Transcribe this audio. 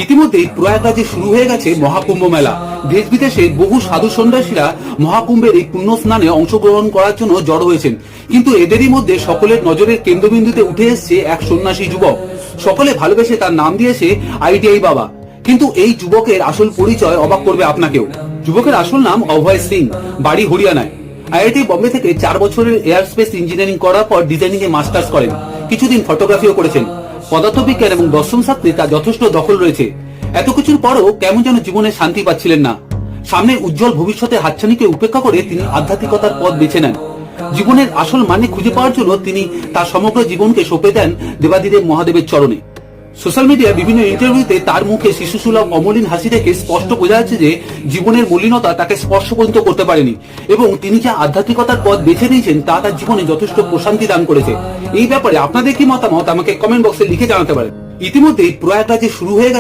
ইতিমধ্যেই প্রয়াগরাজে শুরু হয়ে গেছে মহাকুম্ভ মেলা। দেশ বিদেশে বহু সাধু সন্ন্যাসীরা মহাকুম্ভের এই পুণ্য স্নানে অংশগ্রহণ করার জন্য জড়ো হয়েছেন, কিন্তু এদেরই মধ্যে সকলের নজরের কেন্দ্রবিন্দুতে উঠে এসছে এক সন্ন্যাসী যুবক। সকলে ভালোবেসে তার নাম দিয়েছে আইটিআই বাবা। কিন্তু এই যুবকের আসল পরিচয় অবাক করবে আপনাকেও। যুবকের আসল নাম অভয় সিং, বাড়ি হরিয়ানায়। আইআইটি বম্বে থেকে 4 বছরের এয়ারস্পেস ইঞ্জিনিয়ারিং করার পর ডিজাইনিং এ মাস্টার্স করেন। কিছুদিন ফটোগ্রাফিও করেছেন। পদার্থবিজ্ঞান এবং দর্শন শাস্ত্রে তার যথেষ্ট দখল রয়েছে। এত কিছুর পরও কেমন যেন জীবনে শান্তি পাচ্ছিলেন না। সামনে উজ্জ্বল ভবিষ্যতের হাতছানিকে উপেক্ষা করে তিনি আধ্যাত্মিকতার পথ বেছে নেন। জীবনের আসল মানে খুঁজে পাওয়ার জন্য তিনি তার সমগ্র জীবনকে সঁপে দেন দেবাদিদেব মহাদেবের চরণে। সোশ্যাল মিডিয়ায় বিভিন্ন ইন্টারভিউতে তার মুখে শিশুসুলভ অমলিন হাসি দেখে স্পষ্ট বোঝা যাচ্ছে যে জীবনের মলিনতা তাকে স্পর্শ পর্যন্ত করতে পারেনি, এবং তিনি যে আধ্যাত্মিকতার পথ বেছে নিয়েছেন তা তার জীবনে যথেষ্ট প্রশান্তি দান করেছে। এই ব্যাপারে আপনাদের কি মতামত আমাকে কমেন্ট বক্সে লিখে জানাতে পারেন। ইতিমধ্যেই প্রয়াগরাজে শুরু হয়ে গেছে